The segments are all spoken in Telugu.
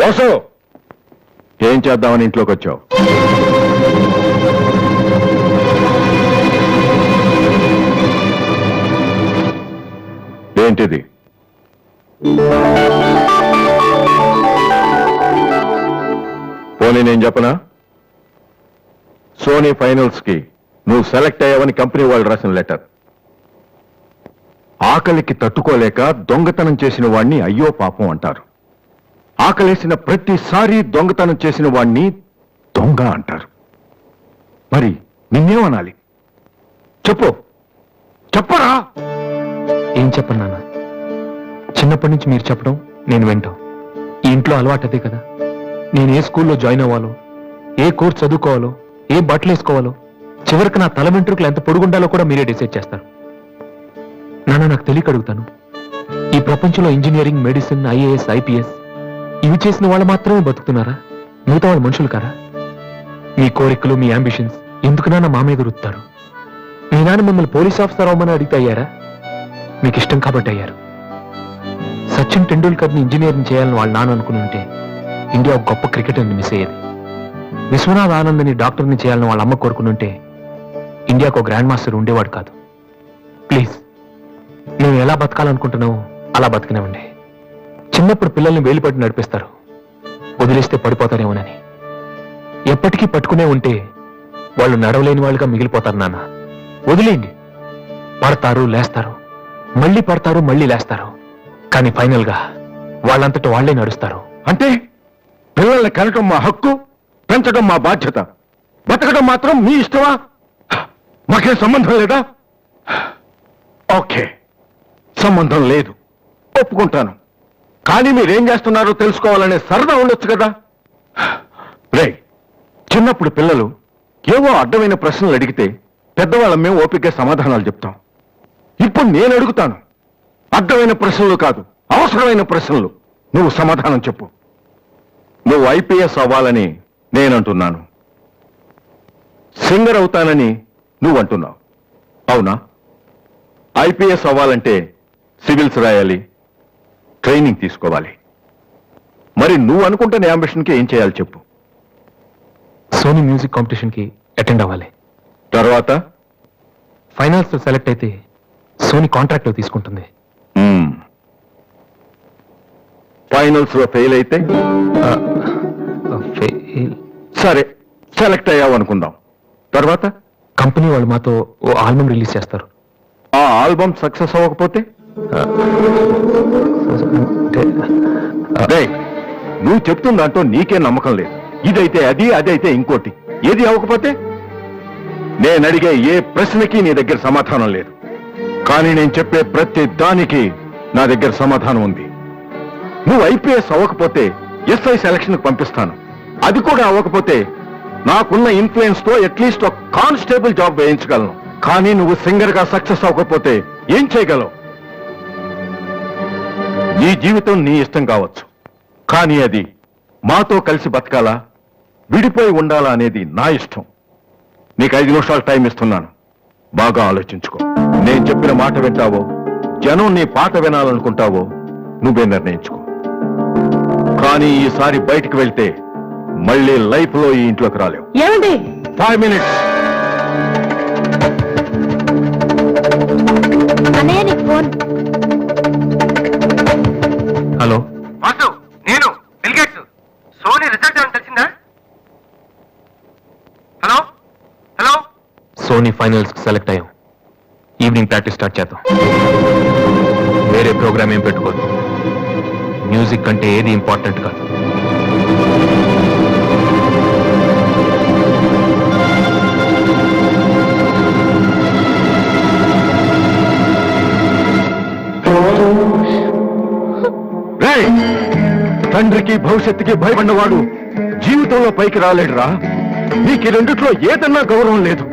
వాసు, ఏం చేద్దామని ఇంట్లోకి వచ్చావు? ఏంటిది? పోనీ నేను చెప్పనా? సోనీ ఫైనల్స్ కి నువ్వు సెలెక్ట్ అయ్యావని కంపెనీ వాళ్ళు రాసిన లెటర్. ఆకలికి తట్టుకోలేక దొంగతనం చేసిన వాణ్ణి అయ్యో పాపం అంటారు. ఆకలేసిన ప్రతిసారి దొంగతనం చేసిన వాణ్ణి దొంగ అంటారు. మరి నిన్నేమనాలి? చెప్పు, చెప్పరా? ఏం చెప్పను నాన్న, చిన్నప్పటి నుంచి మీరు చెప్పడం నేను వింటాం. ఈ ఇంట్లో అలవాటు అదే కదా. నేను ఏ స్కూల్లో జాయిన్ అవ్వాలో, ఏ కోర్స్ చదువుకోవాలో, ఏ బట్టలు వేసుకోవాలో, చివరికి నా తల వెంట్రుకలు ఎంత పొడుగుండాలో కూడా మీరే డిసైడ్ చేస్తారు. నాన్న, నాకు తెలియక అడుగుతాను, ఈ ప్రపంచంలో ఇంజనీరింగ్, మెడిసిన్, ఐఏఎస్, ఐపీఎస్ ఇవి చేసిన వాళ్ళు మాత్రమే బతుకుతున్నారా? మిగతా వాళ్ళు మనుషులు కారా? మీ కోరికలు, మీ అంబిషన్స్ ఎందుకు నాన్న మా మీద రుత్తారు? మీ నాన్న మిమ్మల్ని పోలీస్ ఆఫీసర్ అవ్వమని అడిగితే అయ్యారా? మీకు ఇష్టం కాబట్టి అయ్యారు. సచిన్ టెండూల్కర్ని ఇంజనీరింగ్ చేయాలని వాళ్ళ నాన్న అనుకుని ఉంటే ఇండియా ఒక గొప్ప క్రికెటర్ని మిస్ అయ్యేది. విశ్వనాథ్ ఆనంద్ని డాక్టర్ని చేయాలని వాళ్ళ అమ్మ కోరుకుని ఉంటే ఇండియాకు ఒక గ్రాండ్ మాస్టర్ ఉండేవాడు కాదు. ప్లీజ్, నేను ఎలా బతకాలనుకుంటున్నావో అలా బతికినవండి. చిన్నప్పుడు పిల్లల్ని వేలిపట్టి నడిపిస్తారు, వదిలేస్తే పడిపోతారేమోనని. ఎప్పటికీ పట్టుకునే ఉంటే వాళ్ళు నడవలేని వాళ్ళుగా మిగిలిపోతారు నాన్న. వదిలేయండి. పడతారు, లేస్తారు, మళ్ళీ పడతారు, మళ్ళీ లేస్తారు. కానీ ఫైనల్ గా వాళ్ళంతటా వాళ్లే నడుస్తారు. అంటే పిల్లల్ని కనటం మా హక్కు, పెంచడం మా బాధ్యత, బతకడం మాత్రం మీ ఇష్టమా? మాకేం సంబంధం లేదా? ఓకే, సంబంధం లేదు, ఒప్పుకుంటాను. కానీ మీరేం చేస్తున్నారో తెలుసుకోవాలనే సరదా ఉండొచ్చు కదా. రే, చిన్నప్పుడు పిల్లలు ఏవో అడ్డమైన ప్రశ్నలు అడిగితే పెద్దవాళ్ళం మేము ఓపికగా సమాధానాలు చెప్తాం. ఇప్పుడు నేను అడుగుతాను, అడ్డమైన ప్రశ్నలు కాదు, అవసరమైన ప్రశ్నలు. నువ్వు సమాధానం చెప్పు. నువ్వు ఐపీఎస్ అవ్వాలని నేనంటున్నాను, సింగర్ అవుతానని నువ్వు అంటున్నావు, అవునా? ఐపీఎస్ అవ్వాలంటే సివిల్స్ రాయాలి, ట్రైనింగ్ తీసుకోవాలి. మరి నువ్వు అనుకుంటున్న అంబిషన్కి ఏం చేయాలి చెప్పు. సోనీ మ్యూజిక్ కాంపిటీషన్ కి అటెండ్ అవ్వాలి. తర్వాత ఫైనల్స్ లో సెలెక్ట్ అయితే సోనీ కాంట్రాక్ట్ లో తీసుకుంటుంది. ఫైనల్స్ లో ఫెయిల్ అయితే? సరే, సెలెక్ట్ అయ్యావు అనుకుందాం. తర్వాత కంపెనీ వాళ్ళు మాతో ఓ ఆల్బమ్ రిలీజ్ చేస్తారు. ఆ ఆల్బమ్ సక్సెస్ అవ్వకపోతే? నువ్వు చెప్తున్న దాంట్లో నీకే నమ్మకం లేదు. ఇదైతే అది, అదైతే ఇంకోటి. ఏది అవ్వకపోతే? నేను అడిగే ఏ ప్రశ్నకి నీ దగ్గర సమాధానం లేదు. కానీ నేను చెప్పే ప్రతి దానికి నా దగ్గర సమాధానం ఉంది. నువ్వు ఐపీఎస్ అవ్వకపోతే ఎస్ఐ సెలక్షన్ పంపిస్తాను. అది కూడా అవ్వకపోతే నాకున్న ఇన్ఫ్లుయెన్స్ తో అట్లీస్ట్ ఒక కానిస్టేబుల్ జాబ్ వేయించగలను. కానీ నువ్వు సింగర్ గా సక్సెస్ అవ్వకపోతే ఏం చేయగలవు? నీ జీవితం నీ ఇష్టం కావచ్చు, కానీ అది మాతో కలిసి బతకాలా, విడిపోయి ఉండాలా అనేది నా ఇష్టం. నీకు 5 నిమిషాలు టైం ఇస్తున్నాను, బాగా ఆలోచించుకో. నేను చెప్పిన మాట వింటావో, జనం నీ పాట వినాలనుకుంటావో నువ్వే నిర్ణయించుకో. కానీ ఈసారి బయటికి వెళ్తే మళ్ళీ లైఫ్ లో ఈ ఇంట్లోకి రాలేవు. 5 మినిట్స్. హలో వాసు, నేను బిల్గేట్స్. సోనీ రిజల్ట్ ఏమైనా తెలిసిందా? Hello hello. సోనీ ఫైనల్స్ కి సెలెక్ట్ అయ్యాం. ఈవినింగ్ ప్రాక్టీస్ స్టార్ట్ చేద్దాం. వేరే ప్రోగ్రామ్ ఏం పెట్టుకోదు. మ్యూజిక్ అంటే ఏది ఇంపార్టెంట్ కాదు. తండ్రికి భవిష్యత్తుకి భయపడినవాడు జీవితంలో పైకి రాలేడురా. నీకు రెండిట్లో ఏదన్నా గౌరవం లేదు.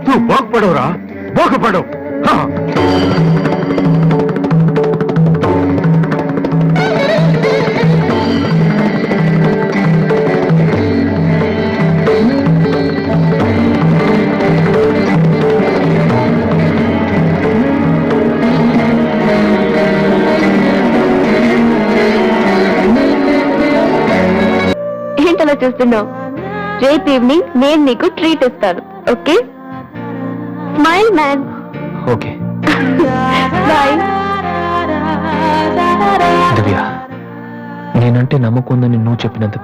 నువ్వు బాగుపడవురా, బాగుపడవు. చూస్తున్నావు? రేపు ఈవినింగ్ నేను నీకు ట్రీట్ ఇస్తాను. Okay? Smile man. Okay bye. Divya, నేనంటే నమ్మకం ఉందని నువ్వు చెప్పినంత